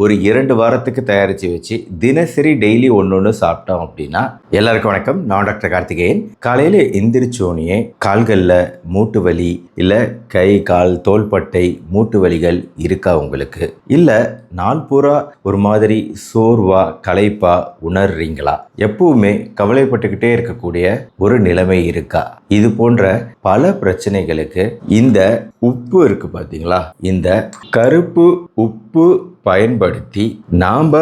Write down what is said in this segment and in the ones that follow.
ஒரு 2 வாரத்துக்கு தயாரித்து வச்சு தினசரி டெய்லி ஒன்று சாப்பிட்டோம் அப்படின்னா. எல்லாருக்கும் வணக்கம். நான் டாக்டர் கார்த்திகேயன். காலையில் எந்திரிச்சோனையே கால்களில் மூட்டு வலி இல்லை கை கால் தோள்பட்டை மூட்டு வலிகள் இருக்கா உங்களுக்கு? இல்லை நாள் பூரா ஒரு மாதிரி சோர்வா களைப்பா உணர்றீங்களா? எப்பவுமே கவலைப்பட்டுக்கிட்டே இருக்கக்கூடிய ஒரு நிலைமை இருக்கா? இது போன்ற பல பிரச்சனைகளுக்கு இந்த உப்பு இருக்கு பார்த்தீங்களா, இந்த கருப்பு உப்பு பயன்படுத்தி நாம்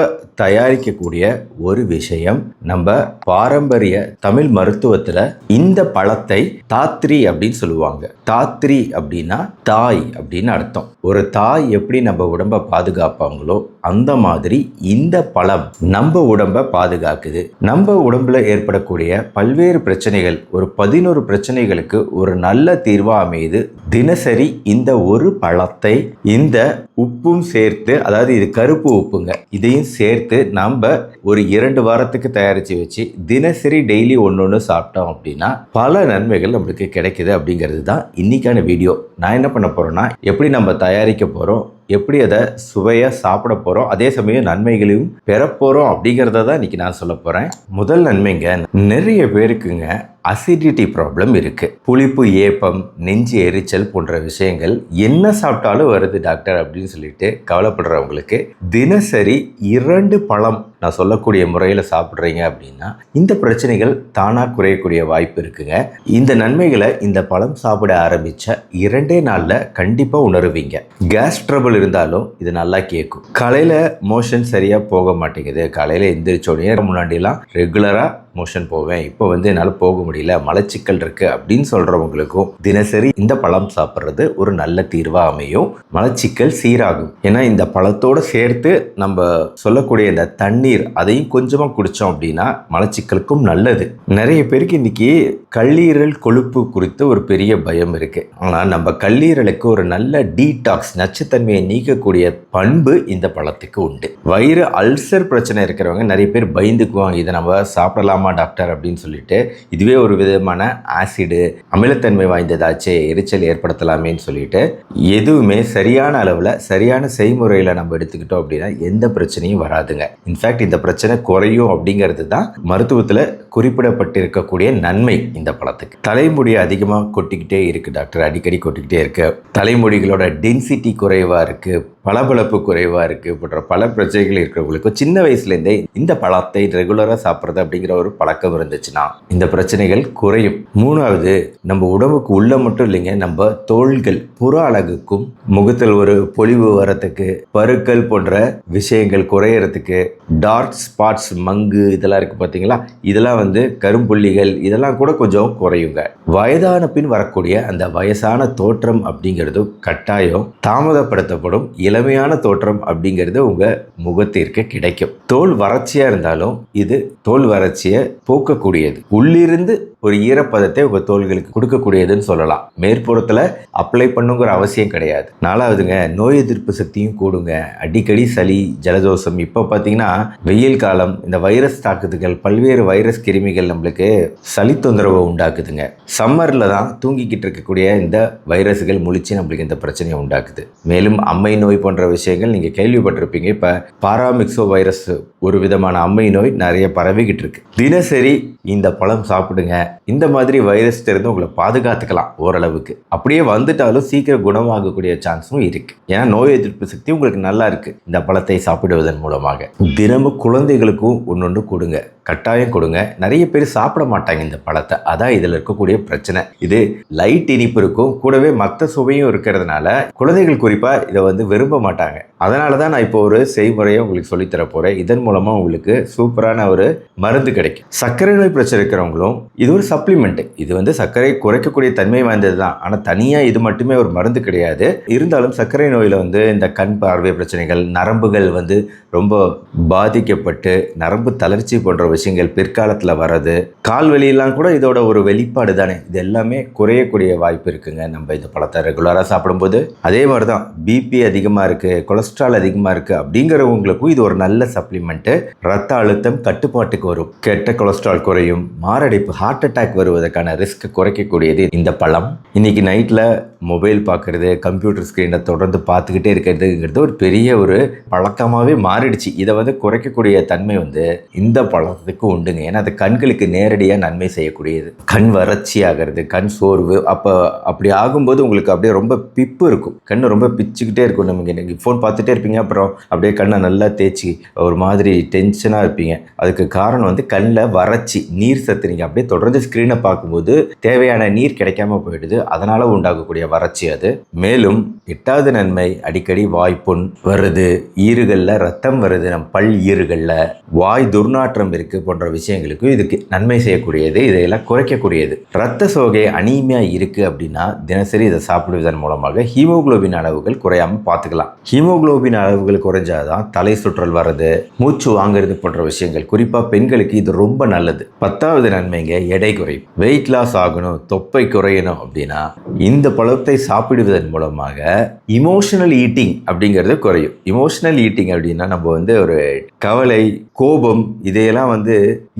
தயாரிக்கக்கூடிய ஒரு விஷயம். நம்ம பாரம்பரிய தமிழ் மருத்துவத்தில் இந்த பழத்தை தாத்ரி அப்படின்னு சொல்லுவாங்க. தாத்ரி அப்படின்னா தாய் அப்படின்னு அர்த்தம். ஒரு தாய் எப்படி நம்ம உடம்பை பாதுகாப்பாங்களோ அந்த மாதிரி இந்த பழம் நம்ம உடம்பை பாதுகாக்குது. நம்ம உடம்புல ஏற்படக்கூடிய பல்வேறு பிரச்சனைகள், ஒரு 11 பிரச்சனைகளுக்கு ஒரு நல்ல தீர்வா அமையுது. தினசரி இந்த ஒரு பழத்தை இந்த உப்பும் சேர்த்து, அதாவது இது கருப்பு உப்புங்க, இதையும் சேர்த்து நம்ம ஒரு 2 வாரத்துக்கு தயாரித்து வச்சு தினசரி டெய்லி ஒன்று சாப்பிட்டோம் அப்படின்னா பல நன்மைகள் நம்மளுக்கு கிடைக்குது அப்படிங்கிறது தான் இன்னைக்கான வீடியோ. நான் என்ன பண்ண போறேன்னா, எப்படி நம்ம தயாரிக்க போறோம், எப்படி அதை சுவையாக சாப்பிட போகிறோம், அதே சமயம் நன்மைகளையும் பெற போகிறோம் அப்படிங்கிறத தான் இன்றைக்கி நான் சொல்ல போகிறேன். முதல் நன்மைங்க, நிறைய பேருக்குங்க அசிடிட்டி ப்ராப்ளம் இருக்குது. புளிப்பு, ஏப்பம், நெஞ்சு எரிச்சல் போன்ற விஷயங்கள் என்ன சாப்பிட்டாலும் வருது டாக்டர் அப்படின்னு சொல்லிட்டு கவலைப்படுறவங்களுக்கு தினசரி 2 பழம் நான் சொல்லக்கூடிய முறையில் சாப்பிட்றீங்க அப்படின்னா இந்த பிரச்சனைகள் தானாக குறையக்கூடிய வாய்ப்பு இருக்குங்க. இந்த நன்மைகளை இந்த பழம் சாப்பிட ஆரம்பித்த 2 நாளில் கண்டிப்பாக உணருவீங்க. கேஸ் ட்ரபிள் இருந்தாலும் இது நல்லா கேட்கும். காலையில் மோஷன் சரியாக போக மாட்டேங்குது, காலையில் எந்திரிச்சோடனே முன்னாடிலாம் ரெகுலராக மோஷன் போவேன், இப்போ என்னால் போக முடியல, மலச்சிக்கல் இருக்குது அப்படின்னு சொல்கிறவங்களுக்கும் தினசரி இந்த பழம் சாப்பிட்றது ஒரு நல்ல தீர்வாக அமையும். மலச்சிக்கல் சீராகும். ஏன்னா இந்த பழத்தோடு சேர்த்து நம்ம சொல்லக்கூடிய இந்த தண்ணீர் அதையும் கொஞ்சமாக குடித்தோம் அப்படின்னா மலச்சிக்கலுக்கும் நல்லது. நிறைய பேருக்கு இன்னைக்கு கல்லீரல் கொழுப்பு குறித்து ஒரு பெரிய பயம் இருக்குது. ஆனால் நம்ம கல்லீரலுக்கு ஒரு நல்ல டீடாக்ஸ், நச்சுத்தன்மையை நீக்கக்கூடிய பண்பு இந்த பழத்துக்கு உண்டு. வயிறு அல்சர் பிரச்சனை இருக்கிறவங்க நிறைய பேர் பயந்துக்குவாங்க, இதை நம்ம சாப்பிடலாம் டாக்டர் அப்படின்னு சொல்லிட்டு. இதுவே ஒரு விதமான ஆசிடு, அமிலத்தன்மை வாய்ந்ததாச்சே, எரிச்சல் ஏற்படுத்தலாமேன்னு சொல்லிட்டு எதுவுமே சரியான அளவில் சரியான செய்முறையில் நம்ம எடுத்துக்கிட்டோம் அப்படின்னா எந்த பிரச்சனையும் வராதுங்க. இன்ஃபேக்ட் இந்த பிரச்சனை குறையும் அப்படிங்கிறது தான் மருத்துவத்தில் குறிப்பிடப்பட்டிருக்கக்கூடிய நன்மை இந்த பழத்துக்கு. தலைமுடி அதிகமாக கொட்டிக்கிட்டே இருக்கு டாக்டர், அடிக்கடி கொட்டிக்கிட்டே இருக்கு, தலைமுடிகளோட டென்சிட்டி குறைவாக இருக்கு, பளபளப்பு குறைவாக இருக்குது போன்ற பல பிரச்சனைகள் இருக்கிறவங்களுக்கு சின்ன வயசுலேருந்தே இந்த பழத்தை ரெகுலராக சாப்பிட்றது அப்படிங்கிற ஒரு பழக்கம் இருந்துச்சுன்னா இந்த பிரச்சனைகள் குறையும். 3வது, நம்ம உடம்புக்கு உள்ள மட்டும் இல்லைங்க, நம்ம தோள்கள் புற அழகுக்கும், முகத்தில் ஒரு பொலிவு வரத்துக்கு, பருக்கள் போன்ற விஷயங்கள் குறையறதுக்கு, டார்க் ஸ்பாட்ஸ், மங்கு இதெல்லாம் இருக்குது பார்த்தீங்களா, இதெல்லாம் கரும்புள்ளிகள் இதெல்லாம் கூட கொஞ்சம் குறையுங்க. வயதான பின் வரக்கூடிய அந்த வயசான தோற்றம் அப்படிங்கிறது கட்டாயம் தாமதப்படுத்தப்படும். இளமையான தோற்றம் அப்படிங்கிறது உங்க முகத்திற்கு கிடைக்கும். தோல் வறட்சியா இருந்தாலும் இது தோல் வறட்சியை போக்கக்கூடியது. உள்ளிருந்து ஒரு ஈரப்பதத்தை உங்க தோள்களுக்கு கொடுக்கக்கூடியதுன்னு சொல்லலாம். மேற்புறத்துல அப்ளை பண்ணுங்கிற அவசியம் கிடையாது. 4வதுங்க, நோய் எதிர்ப்பு சக்தியும் கூடுங்க. அடிக்கடி சளி, ஜலதோஷம், இப்போ பார்த்தீங்கன்னா வெயில் காலம், இந்த வைரஸ் தாக்குதல்கள், பல்வேறு வைரஸ் கிருமிகள் நம்மளுக்கு சளி தொந்தரவை உண்டாக்குதுங்க. சம்மர்ல தான் தூங்கிக்கிட்டு இருக்கக்கூடிய இந்த வைரஸ்கள் முழிச்சு நம்மளுக்கு இந்த பிரச்சனையை உண்டாக்குது. மேலும் அம்மை நோய் போன்ற விஷயங்கள் நீங்க கேள்விப்பட்டிருப்பீங்க. இப்ப பாராமிக்சோ வைரஸ், ஒரு விதமான அம்மை நோய் நிறைய பரவிக்கிட்டு இருக்கு. தினசரி இந்த பழம் சாப்பிடுங்க. இந்த மாதிரி வைரஸ் இருந்து உங்களை பாதுகாத்துக்கலாம் ஓரளவுக்கு. அப்படியே வந்துட்டாலும் சீக்கிரம் குணமாகக்கூடிய சான்ஸும் இருக்கு. ஏன்னா நோய் எதிர்ப்பு சக்தி உங்களுக்கு நல்லா இருக்கு இந்த பழத்தை சாப்பிடுவதன் மூலமாக. தினமும் குழந்தைகளுக்கும் ஒன்னொன்று கொடுங்க, கட்டாயம் கொடுங்க. நிறைய பேர் சாப்பிட மாட்டாங்க இந்த பழத்தை, அதான் இதில் இருக்கக்கூடிய பிரச்சனை. இது லைட் இனிப்பு இருக்கும், கூடவே மற்ற சுவையும் இருக்கிறதுனால குழந்தைகள் குறிப்பாக இதை விரும்ப மாட்டாங்க. அதனால தான் நான் இப்போ ஒரு செய்முறையை உங்களுக்கு சொல்லித்தர போகிறேன். இதன் மூலமாக உங்களுக்கு சூப்பரான ஒரு மருந்து கிடைக்கும். சர்க்கரை நோய் பிரச்சனை இருக்கிறவங்களும் இது ஒரு சப்ளிமெண்ட். இது சர்க்கரை குறைக்கக்கூடிய தன்மை வாய்ந்தது தான், ஆனால் தனியாக இது மட்டுமே ஒரு மருந்து கிடையாது. இருந்தாலும் சர்க்கரை நோயில் இந்த கண் பார்வை பிரச்சனைகள், நரம்புகள் ரொம்ப பாதிக்கப்பட்டு நரம்பு தளர்ச்சி போன்ற விஷயங்கள் பிற்காலத்தில் வர்றது, கால் வலியெல்லாம் கூட இதோட ஒரு வெளிப்பாடு தானே. இது எல்லாமே குறையக்கூடிய வாய்ப்பு இருக்குங்க நம்ம இந்த பழத்தை ரெகுலராக சாப்பிடும்போது. அதே மாதிரி தான் பிபி அதிகமாக இருக்குது, கொலஸ்ட்ரால் அதிகமாக இருக்குது அப்படிங்கிறவங்களுக்கும் இது ஒரு நல்ல சப்ளிமெண்ட்டு. ரத்த அழுத்தம் கட்டுப்பாட்டுக்கு வரும், கெட்ட கொலஸ்ட்ரால் குறையும், மாரடைப்பு ஹார்ட் அட்டாக் வருவதற்கான ரிஸ்க் குறைக்கக்கூடியது இந்த பழம். இன்னைக்கு நைட்டில் மொபைல் பார்க்குறது, கம்ப்யூட்டர் ஸ்க்ரீனை தொடர்ந்து பார்த்துக்கிட்டே இருக்கிறதுங்கிறது ஒரு பெரிய ஒரு பழக்கமாகவே மாறிடுச்சு. இதை வந்து குறைக்கக்கூடிய தன்மை வந்து இந்த பழத்துக்கு உண்டுங்க. ஏன்னா அது கண்களுக்கு நேரடியாக நன்மை செய்யக்கூடியது. கண் வறட்சி ஆகிறது, கண் சோர்வு, அப்படி ஆகும்போது உங்களுக்கு அப்படியே ரொம்ப பிப்பு இருக்கும், கண்ணு ரொம்ப பிச்சுக்கிட்டே இருக்கும். நீங்கள் ஃபோன் பார்த்துட்டே இருப்பீங்க, அப்புறம் அப்படியே கண்ணை நல்லா தேய்ச்சி ஒரு மாதிரி டென்ஷனாக இருப்பீங்க. அதுக்கு காரணம் வந்து கண்ணில் வறட்சி, நீர் சத்து. நீங்கள் அப்படியே தொடர்ந்து ஸ்க்ரீனை பார்க்கும்போது தேவையான நீர் கிடைக்காம போயிடுது, அதனால் உண்டாகக்கூடிய வறட்சி அது. மேலும் 8வது நன்மை, அடிக்கடி வாய்ப்புண் வருது, ஈறுகளில் ரத்தம் வருது, நம் பல் ஈறுகளில் வாய் துர்நாற்றம் இருக்கு போன்ற விஷயங்களுக்கு இதுக்கு நன்மை செய்யக்கூடியது, இதையெல்லாம் குறைக்கக்கூடியது. ரத்த சோகை அனீமியா இருக்கு அப்படின்னா தினசரி இதை சாப்பிடுவதன் மூலமாக ஹீமோகுளோபின் அளவுகள் குறையாம பார்த்துக்கலாம். ஹீமோகுளோபின் அளவுகள் குறைஞ்சாதான் தலை சுற்றல் வர்றது, மூச்சு வாங்குறது போன்ற விஷயங்கள், குறிப்பா பெண்களுக்கு இது ரொம்ப நல்லது. 10வது நன்மைங்க, எடை குறையும். வெயிட் லாஸ் ஆகணும், தொப்பை குறையணும் அப்படின்னா இந்த பழத்தை சாப்பிடுவதன் மூலமாக இமோஷனல் ஈட்டிங் அப்படிங்கிறது குறையும். இமோஷனல் ஈட்டிங் அப்படின்னா நம்ம வந்து ஒரு கவலை, கோபம் இதையெல்லாம் வந்து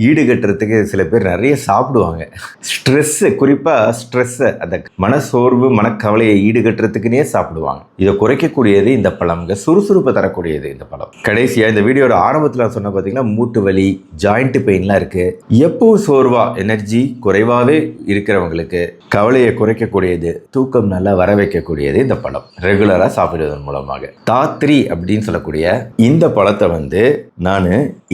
ஈடுகட்டுறதுக்கு சில பேர் நிறைய சாப்பிடுவாங்க. ஸ்ட்ரெஸ்ஸு, குறிப்பாக ஸ்ட்ரெஸ்ஸை, அந்த மனசோர்வு மனக்கவலையை ஈடுகட்டுறதுக்குன்னே சாப்பிடுவாங்க. இதை குறைக்கக்கூடியது இந்த பழம்ங்க, சுறுசுறுப்பை தரக்கூடியது இந்த பழம். கடைசியாக இந்த வீடியோட ஆரம்பத்தில் சொன்ன பார்த்தீங்கன்னா மூட்டு வலி, ஜாயிண்ட் பெயின்லாம் இருக்குது. எப்பவும் சோர்வா, எனர்ஜி குறைவாகவே இருக்கிறவங்களுக்கு கவலையை குறைக்கக்கூடியது, தூக்கம் நல்லா வர வைக்கக்கூடியது இந்த பழம். ரெகுலராக சாப்பிடுவதன் மூலமாக தாத்ரி அப்படின்னு சொல்லக்கூடிய இந்த பழத்தை வந்து நான்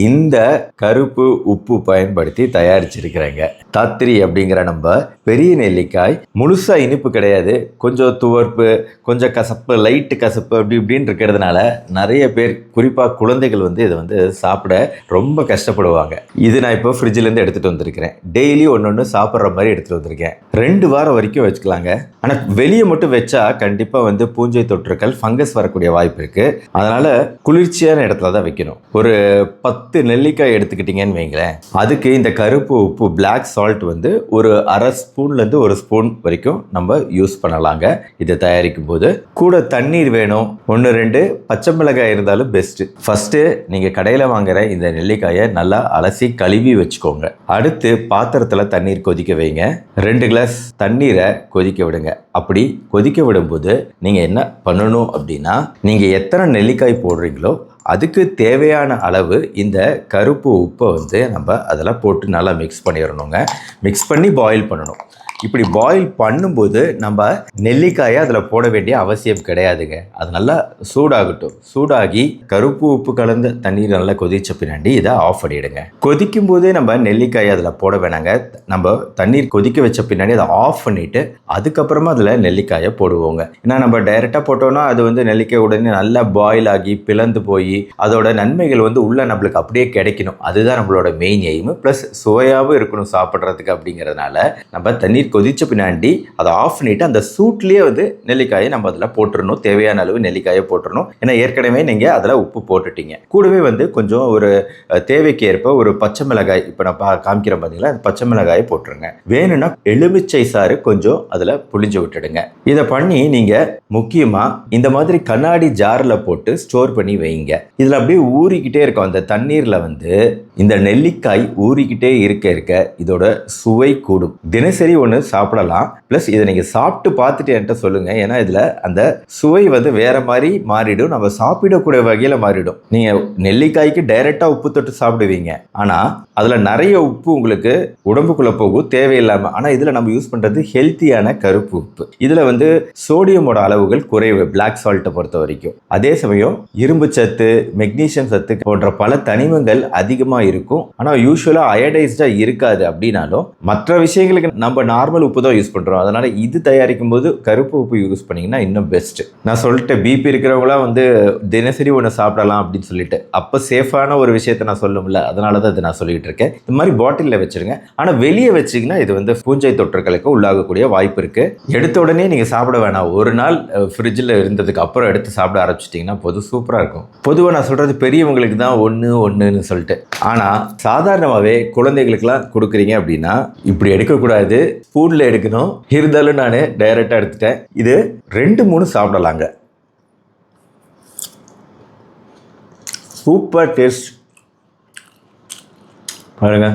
இந்த கருப்பு உப்பு பயன்படுத்தி தயாரிச்சிருக்கிறேங்க. தாத்ரி அப்படிங்கிற நம்ம பெரிய நெல்லிக்காய், முழுசா இனிப்பு கிடையாது, கொஞ்சம் துவர்ப்பு, கொஞ்சம் கசப்பு, லைட்டு கசப்பு அப்படி இப்படின்னு இருக்கிறதுனால நிறைய பேர், குறிப்பாக குழந்தைகள் வந்து இதை வந்து சாப்பிட ரொம்ப கஷ்டப்படுவாங்க. இது நான் இப்போ ஃப்ரிட்ஜிலேருந்து எடுத்துகிட்டு வந்திருக்கிறேன். டெய்லி ஒன்று சாப்பிட்ற மாதிரி எடுத்துகிட்டு வந்திருக்கேன். 2 வாரம் வரைக்கும் வச்சுக்கலாங்க. ஆனால் வெளியே மட்டும் வச்சா கண்டிப்பாக வந்து பூஞ்சை தொற்றுக்கள், ஃபங்கஸ் வரக்கூடிய வாய்ப்பு இருக்குது. அதனால் குளிர்ச்சியான இடத்துல தான் வைக்கணும். ஒரு 10 நெல்லிக்காய் எடுத்துக்கிட்டிங்கன்னு வைங்களேன், அதுக்கு இந்த கருப்பு உப்பு, பிளாக் சால்ட் வந்து ஒரு அரை ஸ்பூன்லேருந்து 1 ஸ்பூன் வரைக்கும் நம்ம யூஸ் பண்ணலாங்க. இதை தயாரிக்கும் போது கூட தண்ணீர் வேணும். 1-2 பச்சை மிளகாய் இருந்தாலும் பெஸ்ட்டு. ஃபஸ்ட்டு நீங்கள் கடையில் வாங்குற இந்த நெல்லிக்காயை நல்லா அலசி கழுவி வச்சுக்கோங்க. அடுத்து பாத்திரத்தில் தண்ணீர் கொதிக்க வைங்க. 2 கிளாஸ் தண்ணீரை கொதிக்க விடுங்க. அப்படி கொதிக்க விடும்போது நீங்கள் என்ன பண்ணணும் அப்படின்னா, நீங்கள் எத்தனை நெல்லிக்காய் போடுறீங்களோ அதுக்கு தேவையான அளவு இந்த கருப்பு உப்பை வந்து நம்ம அதில் போட்டு நல்லா மிக்ஸ் பண்ணிடணுங்க. மிக்ஸ் பண்ணி பாயில் பண்ணணும். இப்படி பாயில் பண்ணும்போது நம்ம நெல்லிக்காயை அதில் போட வேண்டிய அவசியம் கிடையாதுங்க. அது நல்லா சூடாகட்டும். சூடாகி கருப்பு உப்பு கலந்த தண்ணீர் நல்லா கொதிச்ச பின்னாடி இதை ஆஃப் பண்ணிவிடுங்க. கொதிக்கும் போதே நம்ம நெல்லிக்காயை அதில் போட வேணாங்க. நம்ம தண்ணீர் கொதிக்க வச்ச பின்னாடி அதை ஆஃப் பண்ணிவிட்டு அதுக்கப்புறமா அதில் நெல்லிக்காயை போடுவோங்க. ஏன்னா நம்ம டைரெக்டாக போட்டோம்னா அது வந்து நெல்லிக்காய் உடனே நல்லா பாயில் ஆகி பிளந்து போய் அதோட நன்மைகள் வந்து உள்ள நம்மளுக்கு அப்படியே கிடைக்கணும். அதுதான் நம்மளோட மெயின் எய்மு. ப்ளஸ் சுவையாகவும் இருக்கணும் சாப்பிட்றதுக்கு. அப்படிங்கிறதுனால நம்ம தண்ணீர் கொதிச்ச பின்னாடி அதை ஆஃப் பண்ணிட்டு அந்த சூட்லேயே வந்து நெல்லிக்காயை நம்ம அதில் போட்டுடணும். தேவையான அளவு நெல்லிக்காயை போட்டுடணும். ஏன்னா ஏற்கனவே நீங்கள் அதில் உப்பு போட்டுட்டீங்க. கூடவே வந்து கொஞ்சம் ஒரு தேவைக்கு ஏற்ப ஒரு பச்சை மிளகாய், இப்போ நான் காமிக்கிறேன் பார்த்தீங்களா, பச்சை மிளகாயை போட்டுருங்க. வேணும்னா எலுமிச்சை சாறு கொஞ்சம் அதில் புளிஞ்சு விட்டுடுங்க. இதை பண்ணி நீங்கள் முக்கியமாக இந்த மாதிரி கண்ணாடி ஜாரில் போட்டு ஸ்டோர் பண்ணி வைங்க. இதில் அப்படியே ஊறிக்கிட்டே இருக்கும். அந்த தண்ணீரில் வந்து இந்த நெல்லிக்காய் ஊறிக்கிட்டே இருக்க இதோட சுவை கூடும். தினசரி ஒன்று சாப்பிடலாம். ப்ளஸ் இதை நீங்கள் சாப்பிட்டு பார்த்துட்டு என்கிட்ட சொல்லுங்கள். ஏன்னா இதில் அந்த சுவை வந்து வேறு மாதிரி மாறிடும். நம்ம சாப்பிடக்கூடிய வகையில் மாறிடும். நீங்கள் நெல்லிக்காய்க்கு டைரெக்டாக உப்பு தொட்டு சாப்பிடுவீங்க, ஆனால் அதில் நிறைய உப்பு உங்களுக்கு உடம்புக்குள்ளே போகும் தேவையில்லாமல். ஆனால் இதில் நம்ம யூஸ் பண்ணுறது ஹெல்த்தியான கருப்பு உப்பு. இதில் வந்து சோடியமோட அளவுகள் குறைவு, பிளாக் சால்ட்டை பொறுத்த வரைக்கும். அதே சமயம் இரும்பு சத்து, மெக்னீசியம் சத்து போன்ற பல தனிமங்கள் அதிகமாக இருக்கும். ஆனால் யூஸ்வலாக அயடைஸ்டாக இருக்காது. அப்படின்னாலும் மற்ற விஷயங்களுக்கு நம்ம நார்மல் நார்மல் உப்பு தான் யூஸ் பண்ணுறோம். அதனால் இது தயாரிக்கும் போது கருப்பு உப்பு யூஸ் பண்ணிங்கன்னா இன்னும் பெஸ்ட்டு. நான் சொல்லிட்டு பிபி இருக்கிறவங்களாம் வந்து தினசரி ஒன்று சாப்பிடலாம் அப்படின்னு சொல்லிட்டு, அப்போ சேஃபான ஒரு விஷயத்தை நான் சொல்லும்ல, அதனால தான் இதை நான் சொல்லிகிட்டு இருக்கேன். இந்த மாதிரி பாட்டிலில் வச்சுருங்க. ஆனால் வெளியே வச்சிங்கன்னா இது வந்து பூஞ்சை தொற்றுகளுக்கு உள்ளாகக்கூடிய வாய்ப்பு இருக்குது. எடுத்த உடனே நீங்கள் சாப்பிட வேணாம். ஒரு நாள் ஃப்ரிட்ஜில் இருந்ததுக்கு அப்புறம் எடுத்து சாப்பிட ஆரம்பிச்சிட்டிங்கன்னா போதும், சூப்பராக இருக்கும். பொதுவாக நான் சொல்கிறது பெரியவங்களுக்கு தான் ஒன்றுன்னு சொல்லிட்டு. ஆனால் சாதாரணமாகவே குழந்தைகளுக்கெல்லாம் கொடுக்குறீங்க அப்படின்னா இப்படி எடுக்கக்கூடாது, ஸ்பூனில் எடுக்கணும். இருந்தாலும் நான் டைரெக்டாக எடுத்துட்டேன். இது 2-3 சாப்பிடலாங்க. சூப்பர் டேஸ்ட் பாருங்க.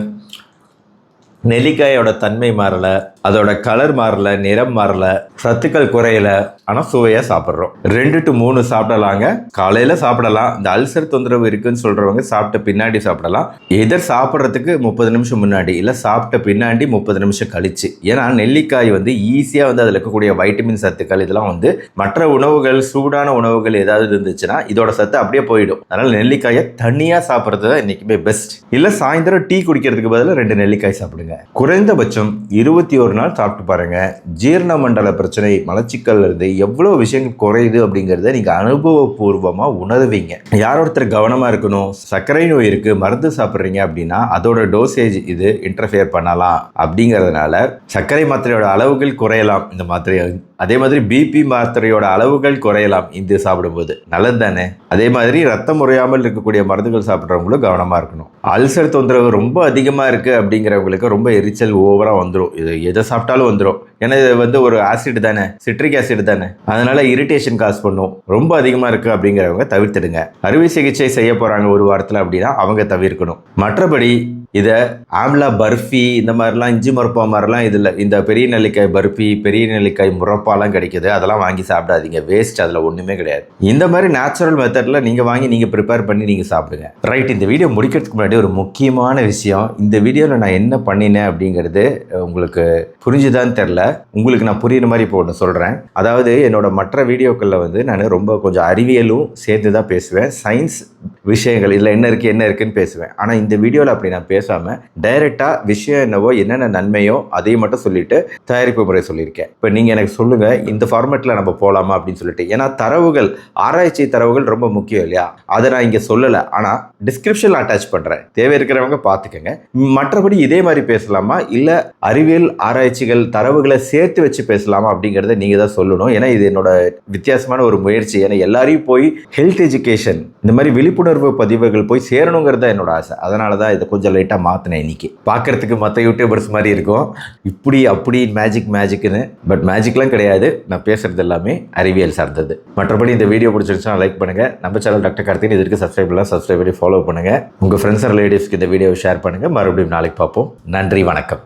நெல்லிக்காயோட தன்மை மாறலை, அதோட கலர் மாறலை, நிறம் மாறலை, சத்துக்கள் குறையல, ஆனால் சுவையாக சாப்பிட்றோம். 2 to 3 சாப்பிடலாங்க. காலையில் சாப்பிடலாம். இந்த அல்சர் தொந்தரவு இருக்குன்னு சொல்கிறவங்க சாப்பிட்ட பின்னாடி சாப்பிடலாம். எதர் சாப்பிட்றதுக்கு 30 நிமிஷம் முன்னாடி, இல்லை சாப்பிட்ட பின்னாடி 30 நிமிஷம் கழிச்சு. ஏன்னா நெல்லிக்காய் வந்து ஈஸியாக வந்து அதில் இருக்கக்கூடிய வைட்டமின் சத்துக்கள் இதெல்லாம் வந்து மற்ற உணவுகள், சூடான உணவுகள் ஏதாவது இருந்துச்சுன்னா இதோட சத்து அப்படியே போயிடும். அதனால் நெல்லிக்காயை தனியாக சாப்பிட்றது தான் இன்றைக்குமே பெஸ்ட். இல்லை சாயந்தரம் டீ குடிக்கிறதுக்கு பதிலாக 2 நெல்லிக்காய் சாப்பிடுங்க. குறைந்தபட்சம் 21 நாள் சாப்பிட்டு பாருங்க. ஜீரண மண்டல பிரச்சனை, மலச்சிக்கல் இருந்து எவ்வளோ விஷயங்கள் குறையுது அப்படிங்கிறத நீங்கள் அனுபவபூர்வமாக உணர்வீங்க. யார் ஒருத்தர் கவனமாக இருக்கணும். சர்க்கரை நோய் இருக்குது, மருந்து சாப்பிட்றீங்க அப்படின்னா அதோட டோசேஜ் இது இன்டர்ஃபியர் பண்ணலாம். அப்படிங்கிறதுனால சர்க்கரை மாத்திரையோட அளவுகள் குறையலாம் இந்த மாத்திரையை. அதே மாதிரி பிபி மாத்திரையோட அளவுகள் குறையலாம் இது சாப்பிடும்போது. நல்லது தானே? அதே மாதிரி ரத்தம் முறையாமல் இருக்கக்கூடிய மருந்துகள் சாப்பிட்றவங்களும் கவனமாக இருக்கணும். அல்சர் தொந்தரவு ரொம்ப அதிகமாக இருக்குது அப்படிங்கிறவங்களுக்கு ரொம்ப எரிச்சல் ஓவராக வந்துடும். இது எதை சாப்பிட்டாலும் வந்துடும். ஏன்னா இது வந்து ஒரு ஆசிட் தானே, சிட்ரிக் ஆசிட் தானே. அதனால இரிட்டேஷன் காஸ் பண்ணும். ரொம்ப அதிகமாக இருக்குது அப்படிங்கிறவங்க தவிர்த்துடுங்க. அறுவை சிகிச்சை செய்ய போகிறாங்க ஒரு வாரத்தில் அப்படின்னா அவங்க தவிர்க்கணும். மற்றபடி இதை ஆம்லா பர்ஃபி இந்த மாதிரிலாம், இஞ்சி முறப்பா மாதிரிலாம் இதில் இந்த பெரிய நெல்லிக்காய் பர்ஃபி, பெரிய நெல்லிக்காய் முறப்பாலாம் கிடைக்கிது. அதெல்லாம் வாங்கி சாப்பிடாதீங்க, வேஸ்ட். அதில் ஒன்றுமே கிடையாது. இந்த மாதிரி நேச்சுரல் மெத்தடில் நீங்கள் வாங்கி நீங்கள் ப்ரிப்பேர் பண்ணி நீங்கள் சாப்பிடுங்க. ரைட், இந்த வீடியோ முடிக்கிறதுக்கு முன்னாடி ஒரு முக்கியமான விஷயம். இந்த வீடியோவில் நான் என்ன பண்ணினேன் அப்படிங்கிறது உங்களுக்கு புரிஞ்சுதான்னு தெரில. உங்களுக்கு நான் புரியுற மாதிரி இப்போ ஒன்று சொல்கிறேன். அதாவது என்னோட மற்ற வீடியோக்களில் வந்து நான் ரொம்ப கொஞ்சம் அறிவியலும் சேர்த்து தான் பேசுவேன். சயின்ஸ் விஷயங்கள் இதில் என்ன இருக்குன்னு பேசுவேன். ஆனால் இந்த வீடியோவில் அப்படி நான் பேசாமல் டைரெக்டாக விஷயம் என்னவோ, என்னென்ன நன்மையோ அதையும் மட்டும் சொல்லிட்டு தயாரிப்பு முறை சொல்லியிருக்கேன். இப்போ நீங்கள் எனக்கு சொல்லுங்கள், இந்த ஃபார்மேட்டில் நம்ம போகலாமா அப்படின்னு சொல்லிட்டு. ஏன்னா தரவுகள், ஆராய்ச்சி தரவுகள் ரொம்ப முக்கியம் இல்லையா? அதை நான் இங்கே சொல்லலை, ஆனால் டிஸ்கிரிப்ஷனில் அட்டாச் பண்ணுறேன். தேவை இருக்கிறவங்க பார்த்துக்கங்க. மற்றபடி இதே மாதிரி பேசலாமா, இல்லை அறிவியல் ஆராய்ச்சிகள் தரவுகளை சேர்த்து வச்சு பேசலாமா அப்படிங்கிறத நீங்கள் தான் சொல்லணும். ஏன்னா இது என்னோட வித்தியாசமான ஒரு முயற்சி. ஏன்னா எல்லாரையும் போய் ஹெல்த் எஜுகேஷன், இந்த மாதிரி விழிப்புணர்வு பதிவுகள் போய் சேரணுங்கிறது என்னோட ஆசை. அதனால தான் இதை கொஞ்சம் லைட்டாக மாற்றினேன். இன்னைக்கு பார்க்கறதுக்கு மற்ற யூடியூபர்ஸ் மாதிரி இருக்கும், இப்படி அப்படி மேஜிக்னு. பட் மேஜிக்லாம் கிடையாது. நான் பேசுறது எல்லாமே அறிவியல் சார்ந்தது. மற்றபடி இந்த வீடியோ பிடிச்சிருச்சுன்னா லைக் பண்ணுங்கள். நம்ம சேனல் டாக்டர் கார்த்திகேயன் இதற்கு சப்ஸ்கிரைப் பண்ணி ஃபாலோ பண்ணுங்கள். உங்கள் ஃப்ரெண்ட்ஸ் அண்ட் ரிலேட்டிவ்ஸ்க்கு இந்த வீடியோவை ஷேர் பண்ணுங்கள். மறுபடியும் நாளைக்கு பார்ப்போம். நன்றி, வணக்கம்.